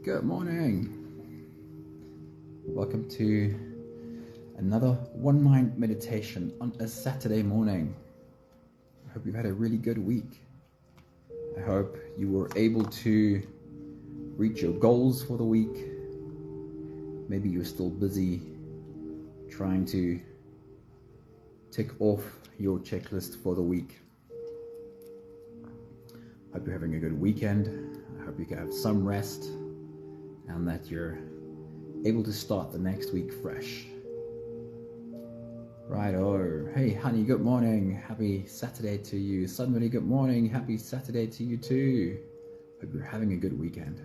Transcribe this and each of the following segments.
Good morning. Welcome to another One Mind meditation on a Saturday morning. I hope you've had a really good week. I hope you were able to reach your goals for the week. Maybe you're still busy trying to tick off your checklist for the week. I hope you're having a good weekend. I hope you can have some rest and that you're able to start the next week fresh. Righto. Hey honey, good morning. Happy Saturday to you. Somebody, good morning. Happy Saturday to you too. Hope you're having a good weekend.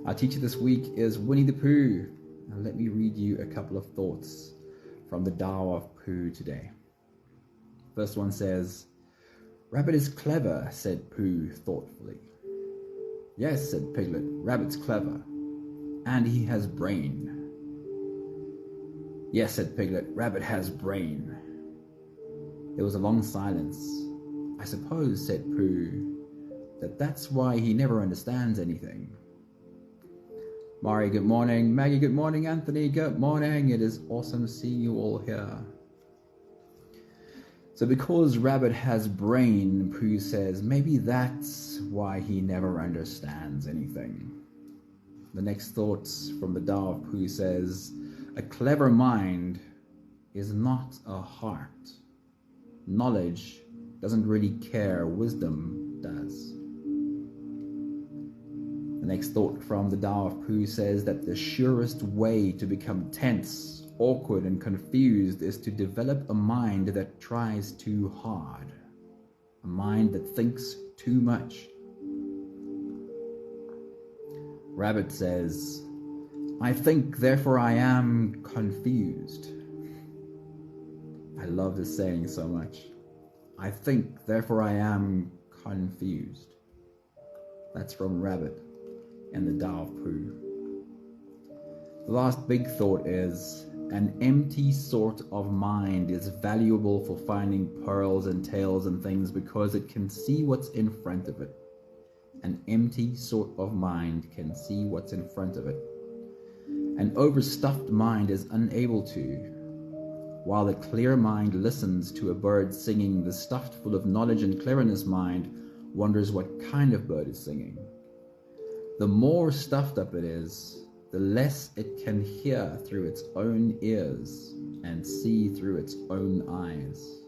Our teacher this week is Winnie the Pooh. Now let me read you a couple of thoughts from the Tao of Pooh today. First one says, "Rabbit is clever," said Pooh thoughtfully. "Yes," said Piglet, "Rabbit's clever. And he has brain." "Yes," said Piglet, "Rabbit has brain." There was a long silence. "I suppose," said Pooh, that's why he never understands anything." Mari, good morning. Maggie, good morning. Anthony, good morning. It is awesome seeing you all here. So because Rabbit has brain, Pooh says, maybe that's why he never understands anything. The next thought from the Tao of Pooh says, a clever mind is not a heart. Knowledge doesn't really care, wisdom does. The next thought from the Tao of Pooh says that the surest way to become tense, awkward and confused is to develop a mind that tries too hard, a mind that thinks too much. Rabbit says, "I think, therefore I am confused." I love this saying so much. I think, therefore I am confused. That's from Rabbit and the Tao of Pooh. The last big thought is, an empty sort of mind is valuable for finding pearls and tails and things because it can see what's in front of it. An empty sort of mind can see what's in front of it. An overstuffed mind is unable to. While the clear mind listens to a bird singing, the stuffed full of knowledge and cleverness mind wonders what kind of bird is singing. The more stuffed up it is, the less it can hear through its own ears and see through its own eyes.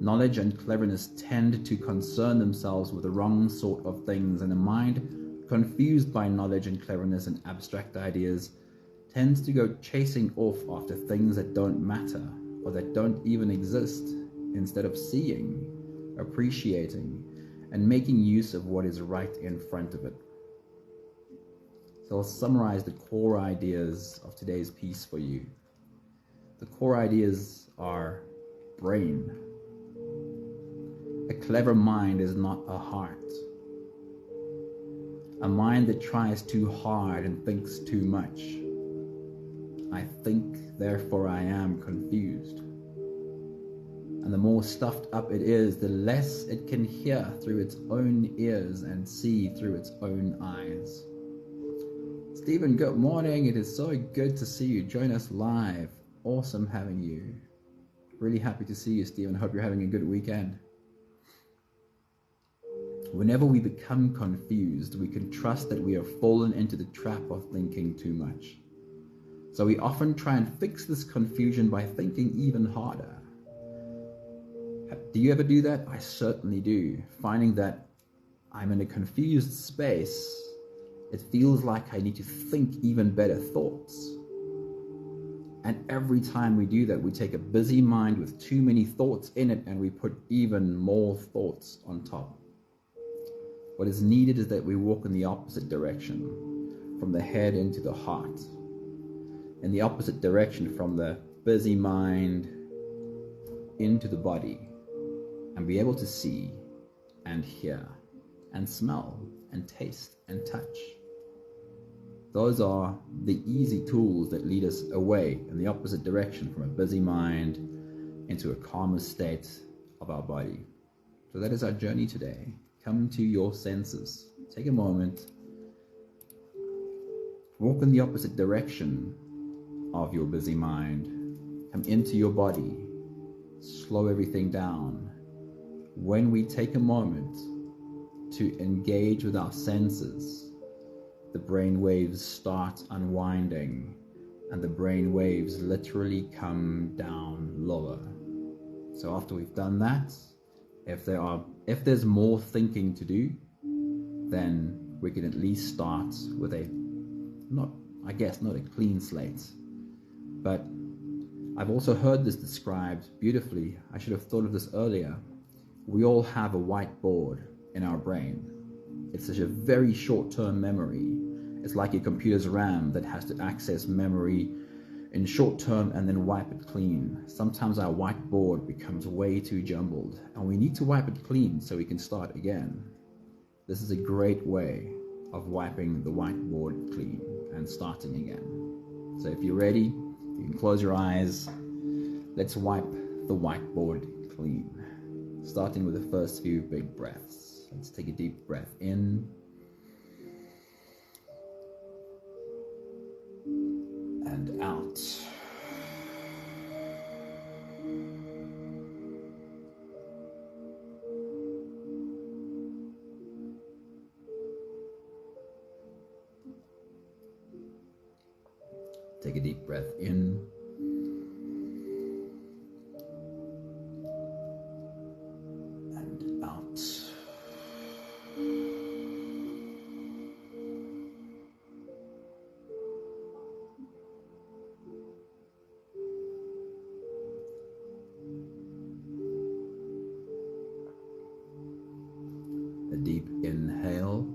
Knowledge and cleverness tend to concern themselves with the wrong sort of things, and a mind confused by knowledge and cleverness and abstract ideas tends to go chasing off after things that don't matter or that don't even exist, instead of seeing, appreciating, and making use of what is right in front of it. So I'll summarize the core ideas of today's piece for you. The core ideas are brain. A clever mind is not a heart. A mind that tries too hard and thinks too much. I think, therefore I am confused. And the more stuffed up it is, the less it can hear through its own ears and see through its own eyes. Stephen, good morning. It is so good to see you. Join us live. Awesome having you. Really happy to see you, Stephen. Hope you're having a good weekend. Whenever we become confused, we can trust that we have fallen into the trap of thinking too much. So we often try and fix this confusion by thinking even harder. Do you ever do that? I certainly do. Finding that I'm in a confused space, it feels like I need to think even better thoughts. And every time we do that, we take a busy mind with too many thoughts in it and we put even more thoughts on top. What is needed is that we walk in the opposite direction, from the head into the heart. In the opposite direction, from the busy mind into the body, and be able to see and hear and smell and taste and touch. Those are the easy tools that lead us away in the opposite direction, from a busy mind into a calmer state of our body. So that is our journey today. Come to your senses. Take a moment Walk in the opposite direction of your busy mind. Come into your body. Slow everything down. When we take a moment to engage with our senses, the brain waves start unwinding, and the brain waves literally come down lower. So after we've done that, if there's more thinking to do, then we can at least start with not a clean slate, but I've also heard this described beautifully. I should have thought of this earlier. We all have a whiteboard in our brain. It's such a very short-term memory. It's like your computer's RAM that has to access memory in short term and then wipe it clean. Sometimes our whiteboard becomes way too jumbled, and we need to wipe it clean so we can start again. This is a great way of wiping the whiteboard clean and starting again. So if you're ready, you can close your eyes. Let's wipe the whiteboard clean, starting with the first few big breaths. Let's take a deep breath in and out. Take a deep breath in and out. A deep inhale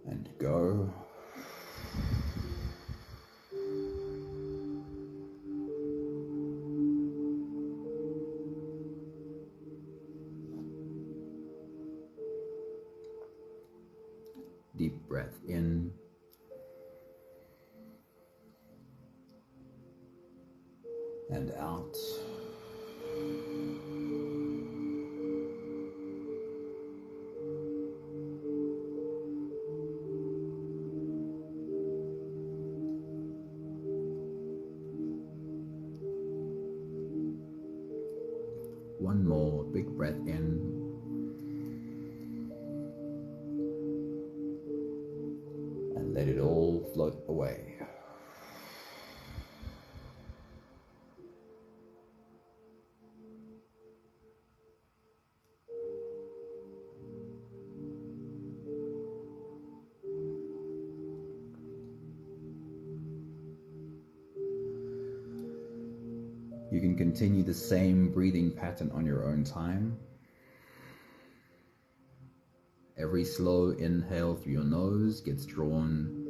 and go. Deep breath in and out. One more big breath in and let it all float away. You can continue the same breathing pattern on your own time. Every slow inhale through your nose gets drawn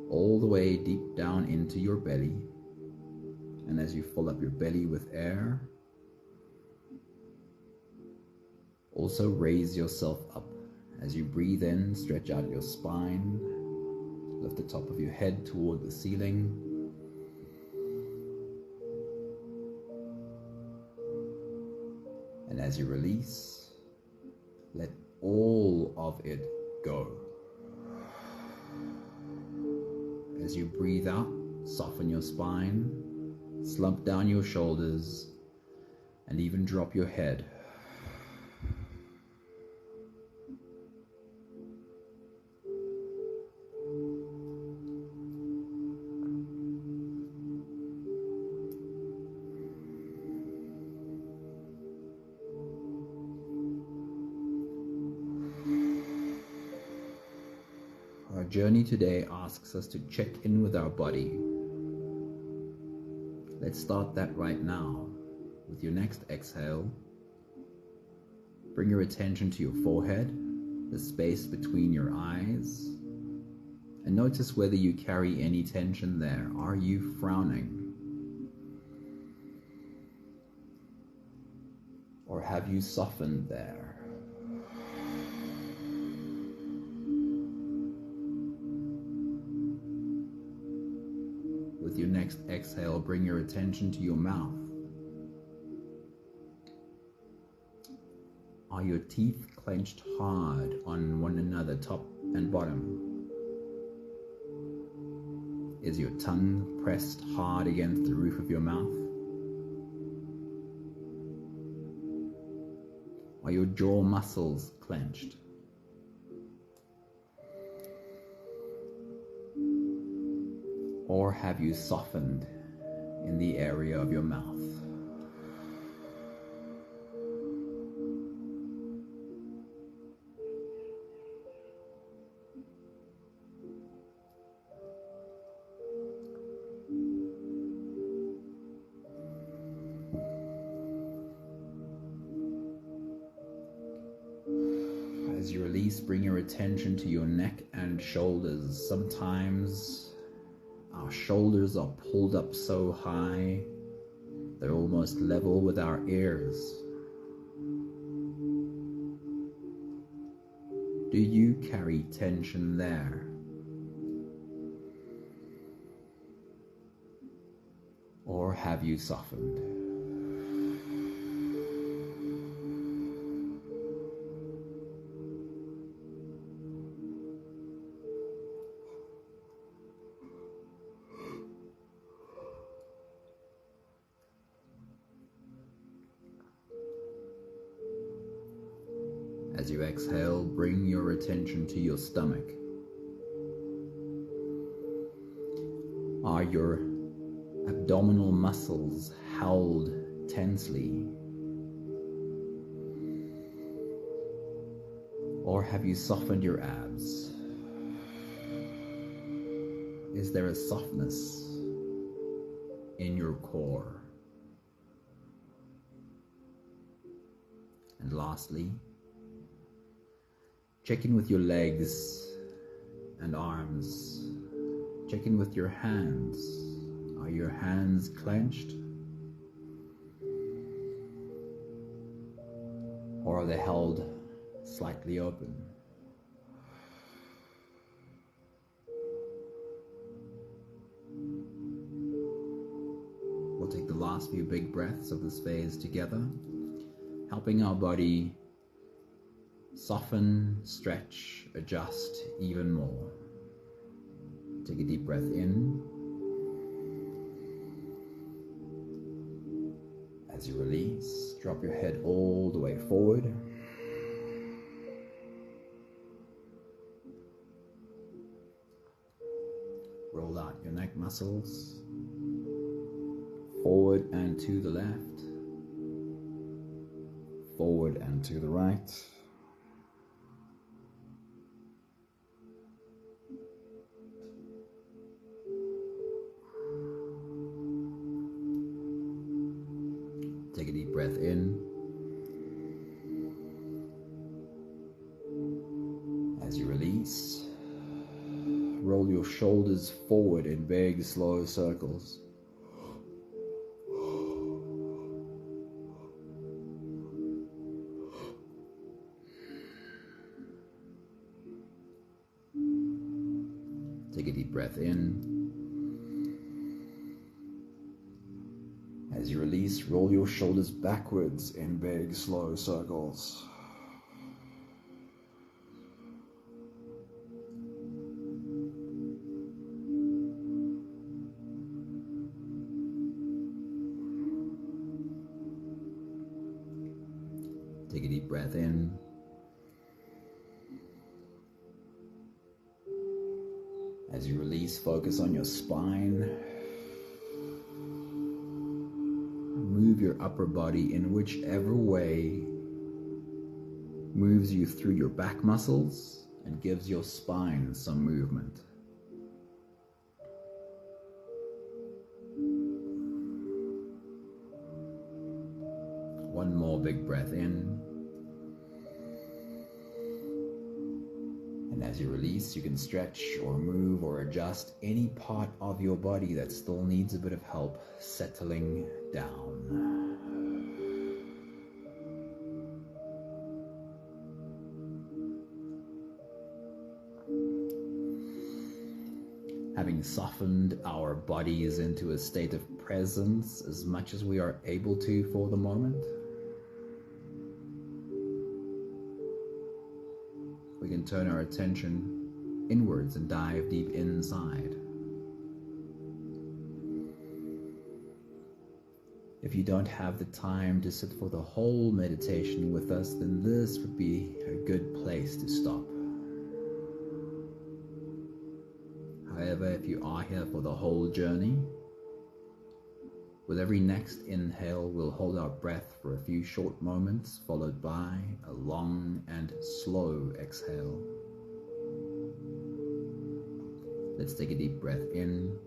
all the way deep down into your belly. And as you fill up your belly with air, also raise yourself up. As you breathe in, stretch out your spine, lift the top of your head toward the ceiling. And as you release, let all of it go. As you breathe out, soften your spine, slump down your shoulders, and even drop your head. Our journey today asks us to check in with our body. Let's start that right now. With your next exhale, bring your attention to your forehead, the space between your eyes, and notice whether you carry any tension there. Are you frowning? Or have you softened there? With your next exhale, bring your attention to your mouth. Are your teeth clenched hard on one another, top and bottom? Is your tongue pressed hard against the roof of your mouth? Are your jaw muscles clenched? Or have you softened in the area of your mouth? As you release, bring your attention to your neck and shoulders. Sometimes our shoulders are pulled up so high, they're almost level with our ears. Do you carry tension there? Or have you softened? As you exhale, bring your attention to your stomach. Are your abdominal muscles held tensely? Or have you softened your abs? Is there a softness in your core? And lastly, check in with your legs and arms. Check in with your hands. Are your hands clenched? Or are they held slightly open? We'll take the last few big breaths of this phase together, helping our body soften, stretch, adjust even more. Take a deep breath in. As you release, drop your head all the way forward. Roll out your neck muscles, forward and to the left, forward and to the right. Take a deep breath in. As you release, roll your shoulders forward in big, slow circles. Take a deep breath in. As you release, roll your shoulders backwards in big, slow circles. Take a deep breath in. As you release, focus on your spine. Move your upper body in whichever way moves you through your back muscles and gives your spine some movement. One more big breath in. And as you release, you can stretch or move or adjust any part of your body that still needs a bit of help settling down. Having softened our bodies into a state of presence as much as we are able to for the moment, we can turn our attention inwards and dive deep inside. If you don't have the time to sit for the whole meditation with us, then this would be a good place to stop. However, if you are here for the whole journey, with every next inhale, we'll hold our breath for a few short moments, followed by a long and slow exhale. Let's take a deep breath in.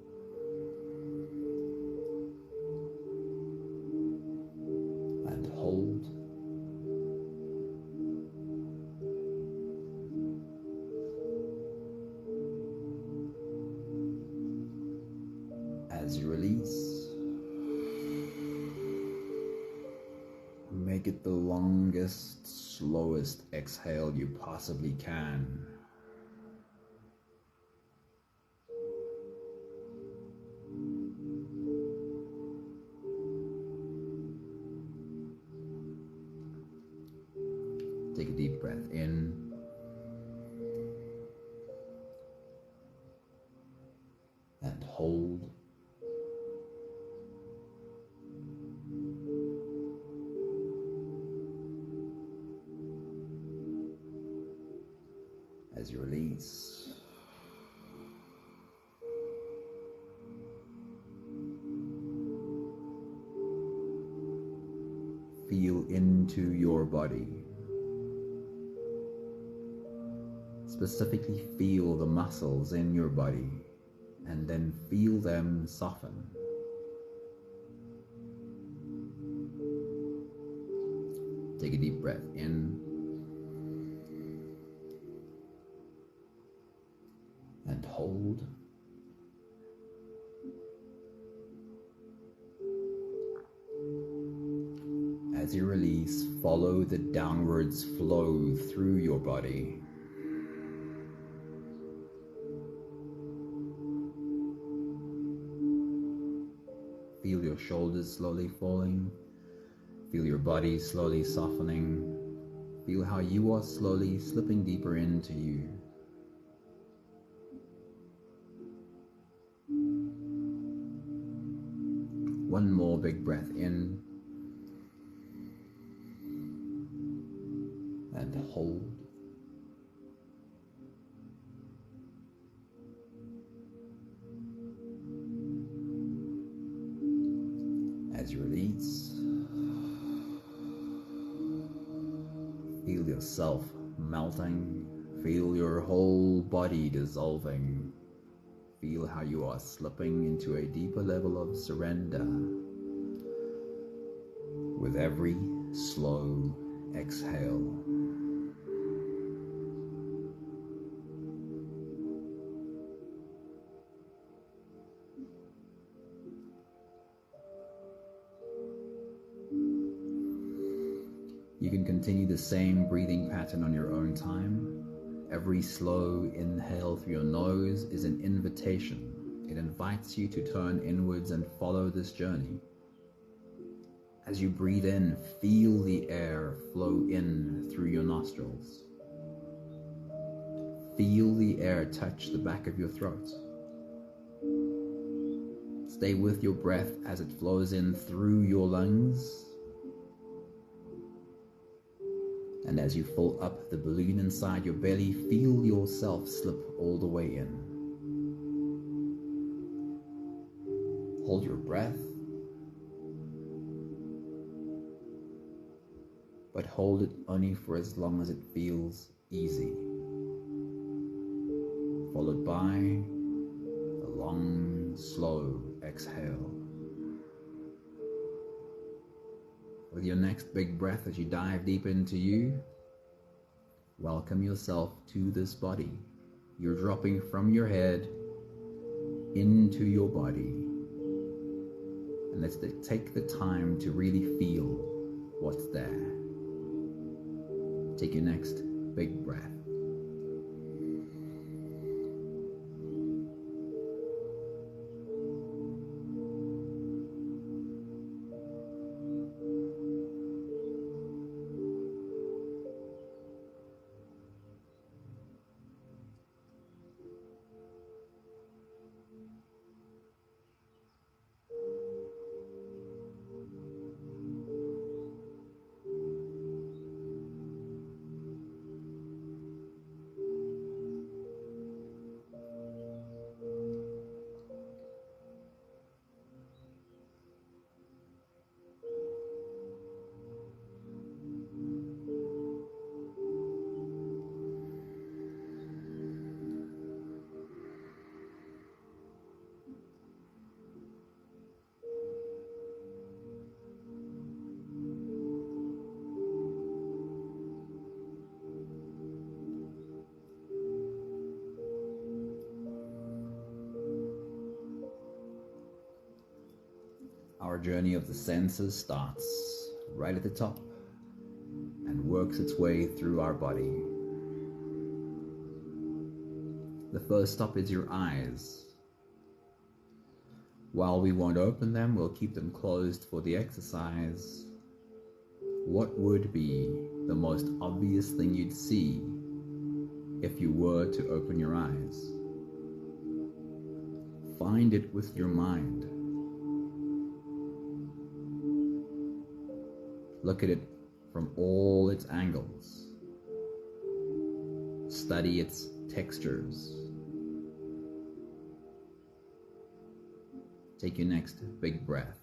And hold. As you release, make it the longest, slowest exhale you possibly can. Take a deep breath in. And hold. As you release, feel into your body. Specifically feel the muscles in your body and then feel them soften. Take a deep breath in and hold. As you release, follow the downwards flow through your body. Feel your shoulders slowly falling. Feel your body slowly softening. Feel how you are slowly slipping deeper into you. One more big breath in. And hold. As you release, feel yourself melting. Feel your whole body dissolving. Feel how you are slipping into a deeper level of surrender with every slow exhale. You can continue the same breathing pattern on your own time. Every slow inhale through your nose is an invitation. It invites you to turn inwards and follow this journey. As you breathe in, feel the air flow in through your nostrils. Feel the air touch the back of your throat. Stay with your breath as it flows in through your lungs. And as you fill up the balloon inside your belly, feel yourself slip all the way in. Hold your breath, but hold it only for as long as it feels easy. Followed by a long, slow exhale. With your next big breath as you dive deep into you, welcome yourself to this body. You're dropping from your head into your body. And let's take the time to really feel what's there. Take your next big breath. journey of the senses starts right at the top and works its way through our body. The first stop is your eyes. While we won't open them, we'll keep them closed for the exercise. What would be the most obvious thing you'd see if you were to open your eyes? Find it with your mind. Look at it from all its angles. Study its textures. Take your next big breath.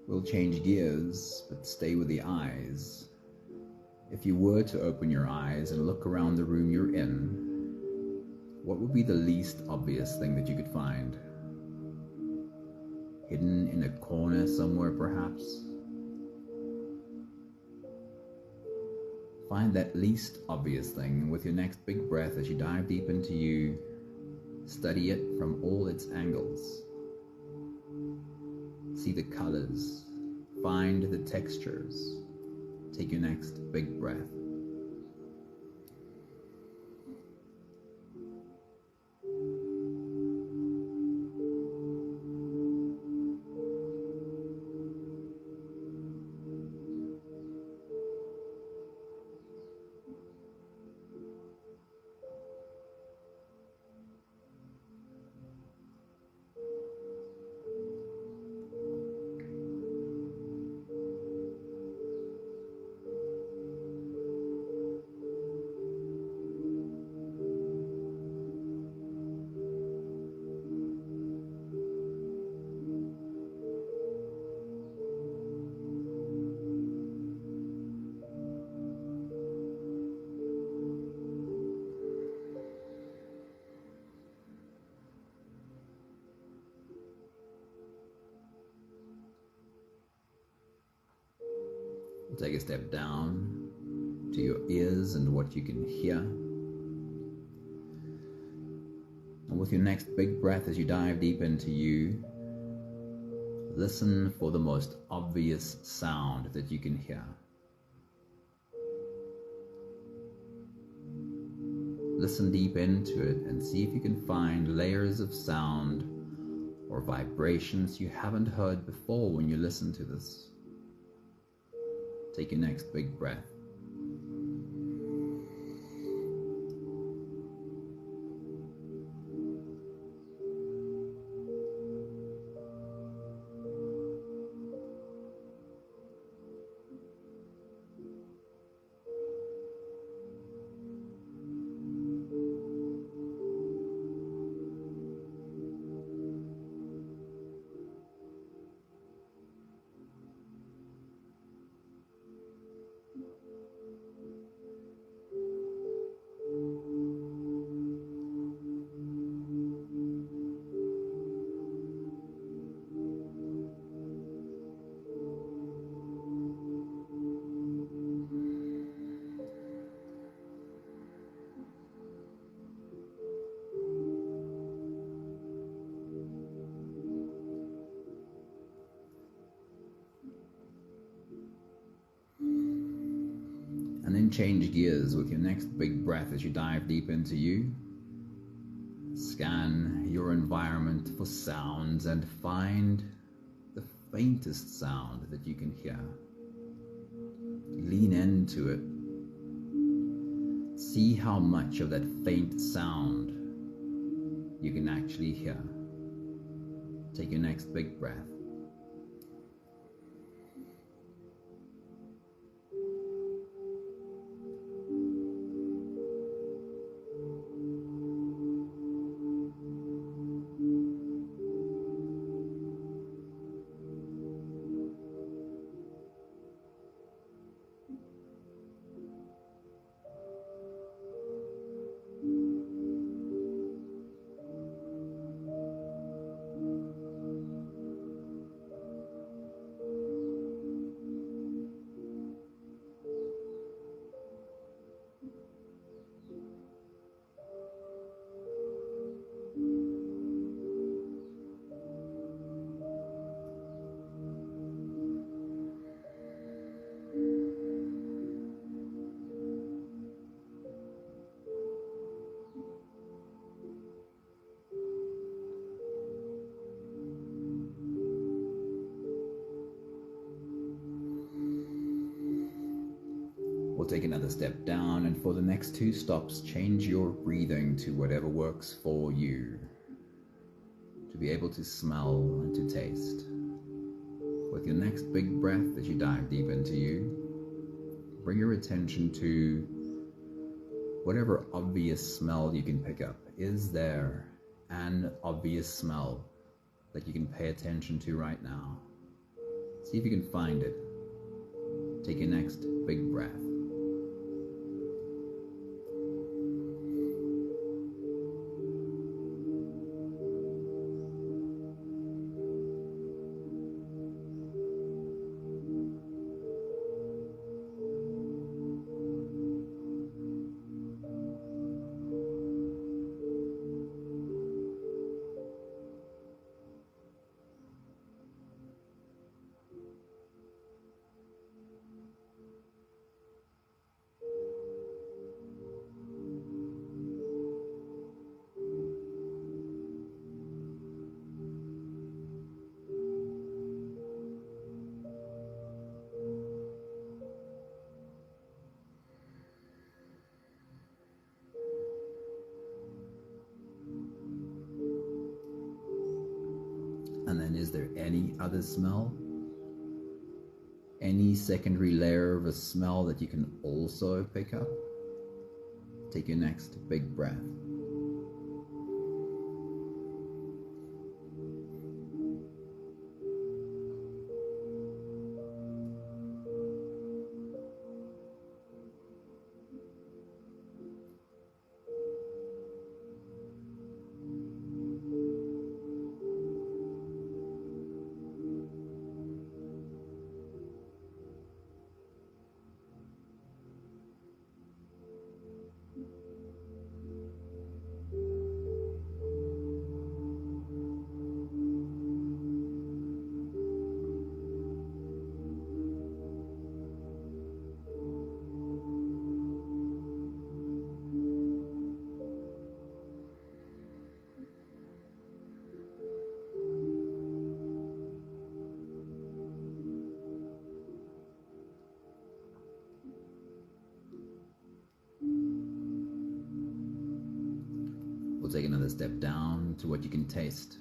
We'll change gears, but stay with the eyes. If you were to open your eyes and look around the room you're in, what would be the least obvious thing that you could find? Hidden in a corner somewhere, perhaps? Find that least obvious thing with your next big breath as you dive deep into you. Study it from all its angles. See the colors. Find the textures. Take your next big breath. Take a step down to your ears and what you can hear. And with your next big breath as you dive deep into you, listen for the most obvious sound that you can hear. Listen deep into it and see if you can find layers of sound or vibrations you haven't heard before when you listen to this. Take your next big breath. And then change gears with your next big breath as you dive deep into you. Scan your environment for sounds and find the faintest sound that you can hear. Lean into it. See how much of that faint sound you can actually hear. Take your next big breath. We'll take another step down, and for the next 2 stops, change your breathing to whatever works for you. To be able to smell and to taste. With your next big breath as you dive deep into you, bring your attention to whatever obvious smell you can pick up. Is there an obvious smell that you can pay attention to right now? See if you can find it. Take your next big breath. And then is there any other smell? Any secondary layer of a smell that you can also pick up? Take your next big breath. We'll take another step down to what you can taste.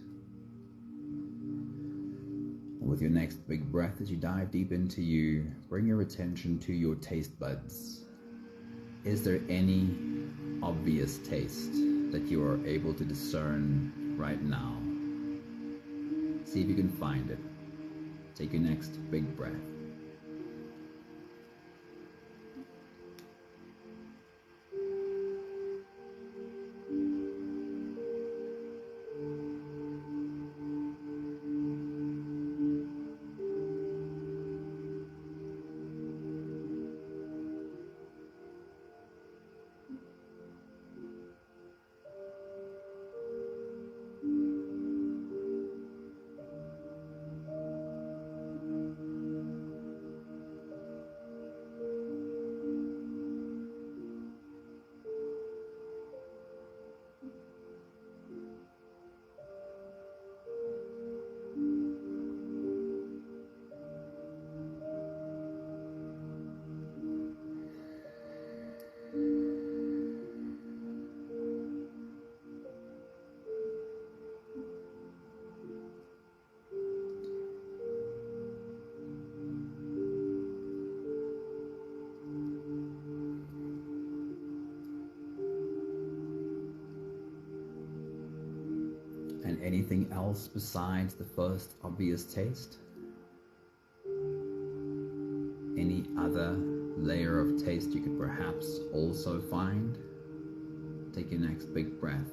With your next big breath as you dive deep into you, bring your attention to your taste buds. Is there any obvious taste that you are able to discern right now? See if you can find it. Take your next big breath. find anything else besides the first obvious taste? Any other layer of taste you could perhaps also find? Take your next big breath.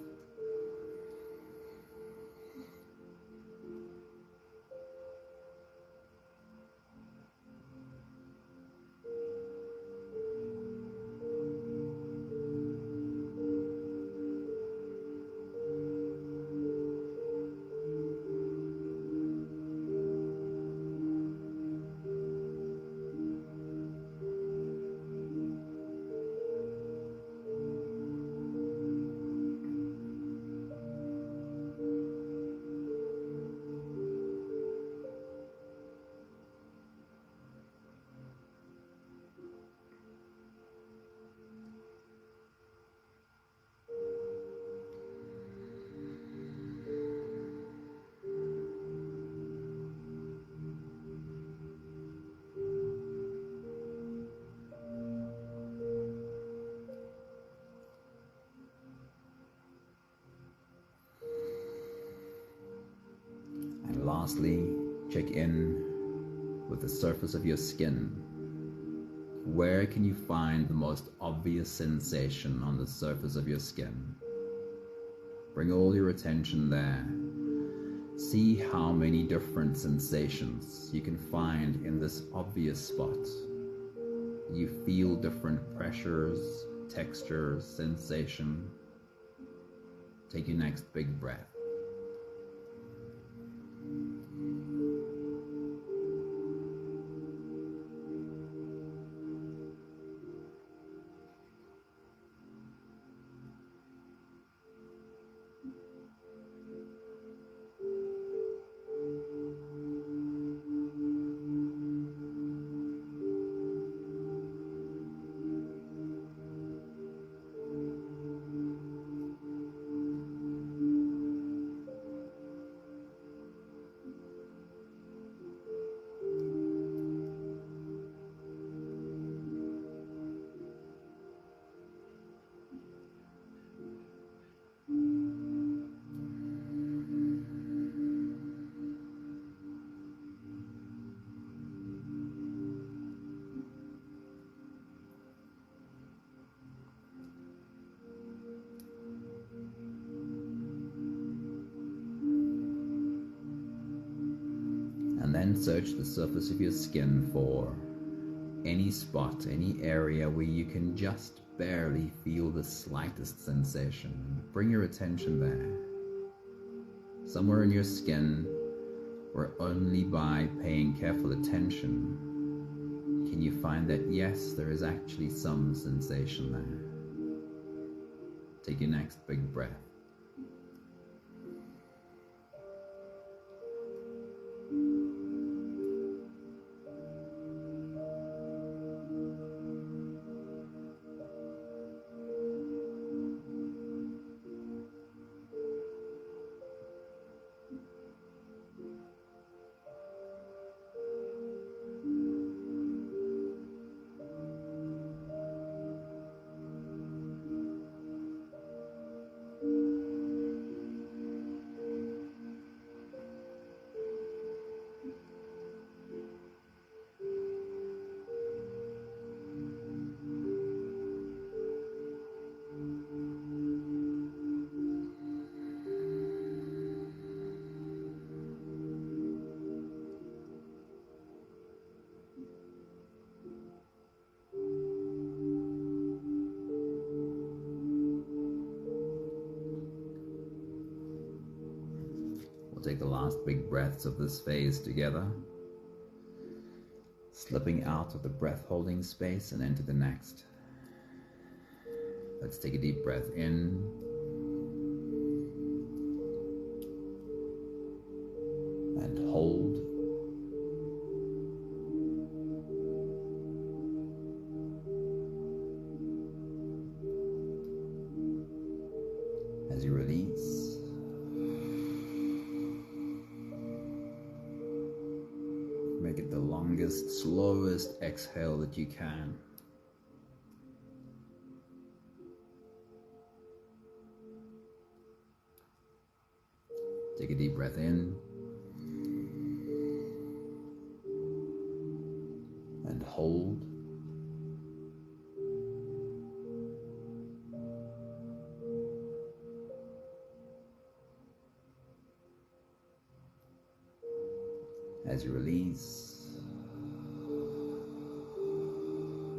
And lastly, check in with the surface of your skin. Where can you find the most obvious sensation on the surface of your skin? Bring all your attention there. See how many different sensations you can find in this obvious spot. You feel different pressures, textures, sensation. Take your next big breath. And then search the surface of your skin for any spot, any area where you can just barely feel the slightest sensation. Bring your attention there. Somewhere in your skin where only by paying careful attention can you find that yes, there is actually some sensation there. Take your next big breath. Take the last big breaths of this phase together, slipping out of the breath holding space and into the next. Let's take a deep breath in and hold. As you release, make it the longest, slowest exhale that you can. Take a deep breath in and hold. As you release,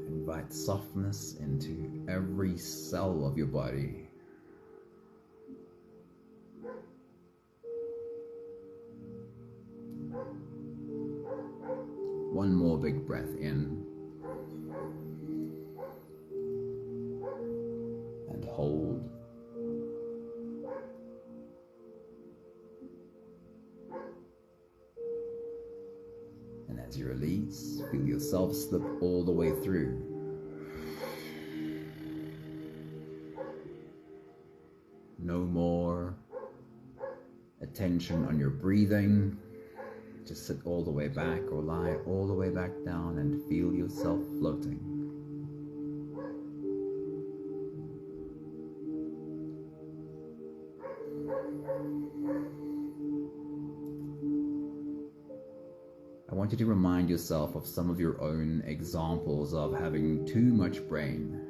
invite softness into every cell of your body. One more big breath in and hold. And as you release, feel yourself slip all the way through. No more attention on your breathing. Just sit all the way back or lie all the way back down and feel yourself floating. I want you to remind yourself of some of your own examples of having too much brain.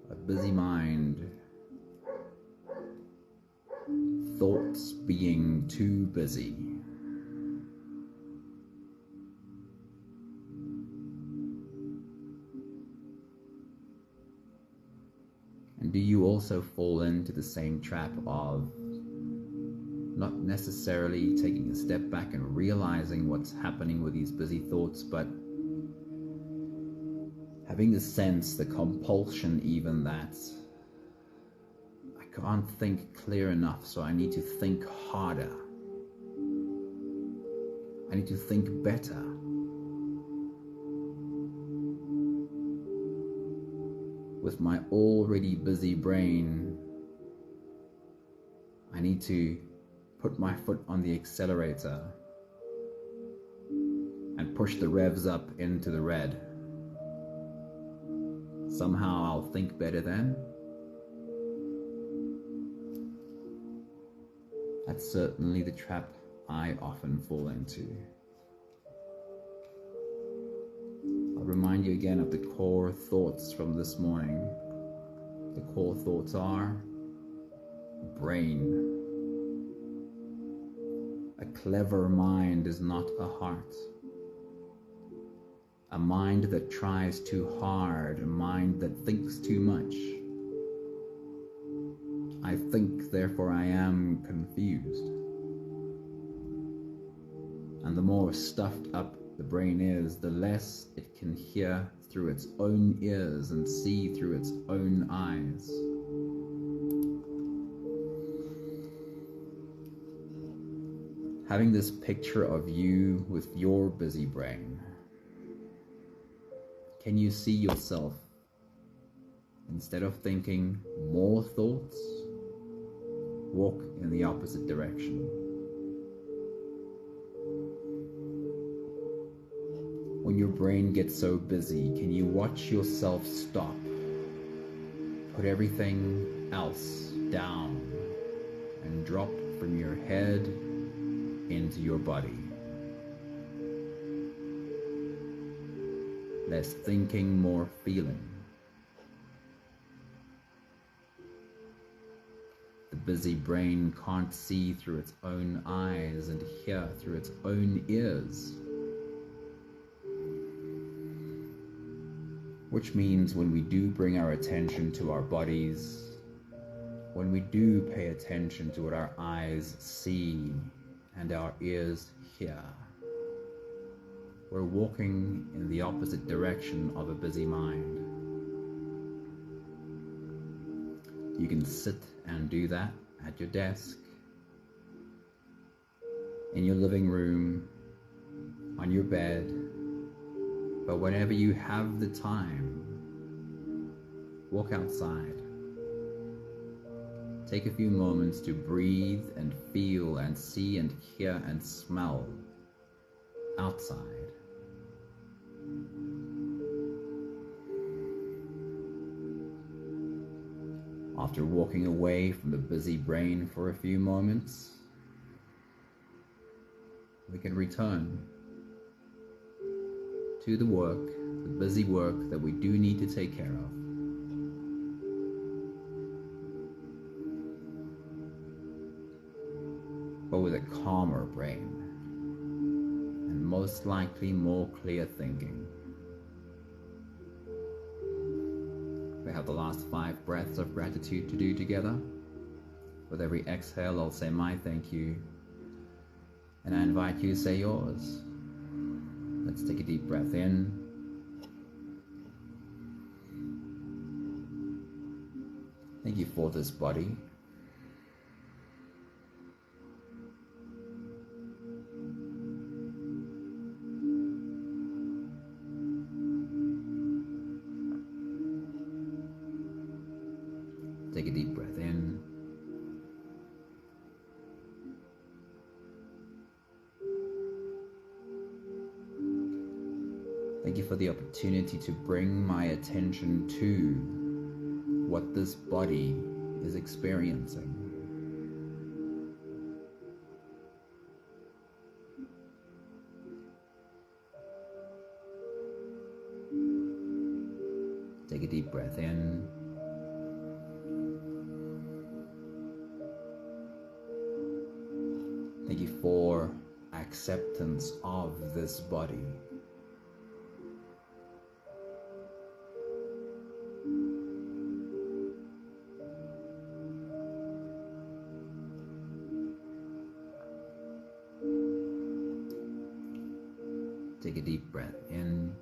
A busy mind. Thoughts being too busy. And do you also fall into the same trap of not necessarily taking a step back and realizing what's happening with these busy thoughts, but having the sense, the compulsion even, that I can't think clear enough, so I need to think harder. I need to think better. With my already busy brain, I need to put my foot on the accelerator and push the revs up into the red. Somehow I'll think better then. That's certainly the trap I often fall into. I'll remind you again of the core thoughts from this morning. The core thoughts are brain. A clever mind is not a heart. A mind that tries too hard, a mind that thinks too much. I think, therefore I am confused. And the more stuffed up the brain is, the less it can hear through its own ears and see through its own eyes. Having this picture of you with your busy brain, can you see yourself, instead of thinking more thoughts, walk in the opposite direction? When your brain gets so busy, can you watch yourself stop? Put everything else down and drop from your head into your body. Less thinking, more feeling. The busy brain can't see through its own eyes and hear through its own ears. Which means when we do bring our attention to our bodies, when we do pay attention to what our eyes see and our ears hear, we're walking in the opposite direction of a busy mind. You can sit and do that at your desk, in your living room, on your bed, but whenever you have the time, walk outside. Take a few moments to breathe and feel and see and hear and smell outside. After walking away from the busy brain for a few moments, we can return to the work, the busy work that we do need to take care of. But with a calmer brain and most likely more clear thinking. We have the last 5 breaths of gratitude to do together. With every exhale, I'll say my thank you, and I invite you to say yours. Let's take a deep breath in. Thank you for this body. Take a deep breath in. Thank you for the opportunity to bring my attention to what this body is experiencing. Take a deep breath in. Thank you for acceptance of this body. Take a deep breath in.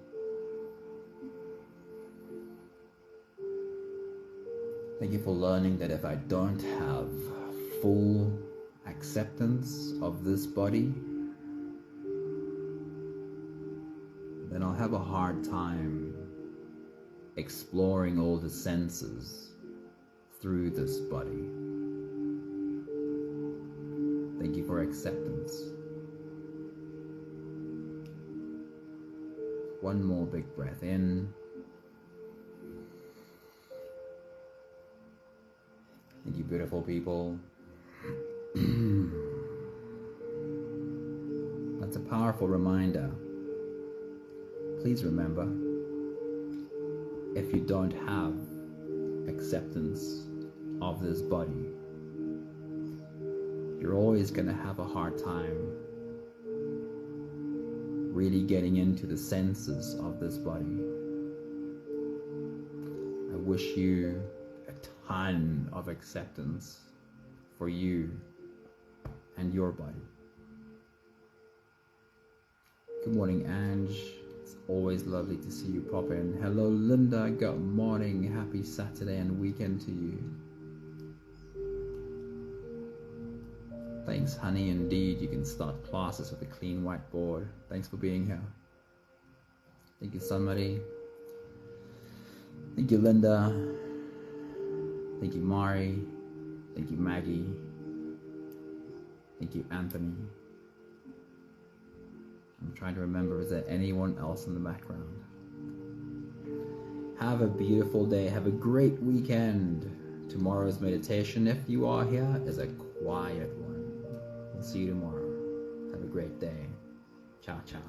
Thank you for learning that if I don't have full acceptance of this body, then I'll have a hard time exploring all the senses through this body. Thank you for acceptance. One more big breath in. Thank you, beautiful people. That's a powerful reminder. Please remember, if you don't have acceptance of this body, you're always going to have a hard time really getting into the senses of this body. I wish you a ton of acceptance for you and your body. Good morning, Ange. It's always lovely to see you pop in. Hello, Linda. Good morning. Happy Saturday and weekend to you. Thanks, honey. Indeed, you can start classes with a clean whiteboard. Thanks for being here. Thank you, somebody. Thank you, Linda. Thank you, Mari. Thank you, Maggie. Thank you, Anthony. I'm trying to remember, is there anyone else in the background? Have a beautiful day. Have a great weekend. Tomorrow's meditation, if you are here, is a quiet one. We'll see you tomorrow. Have a great day. Ciao, ciao.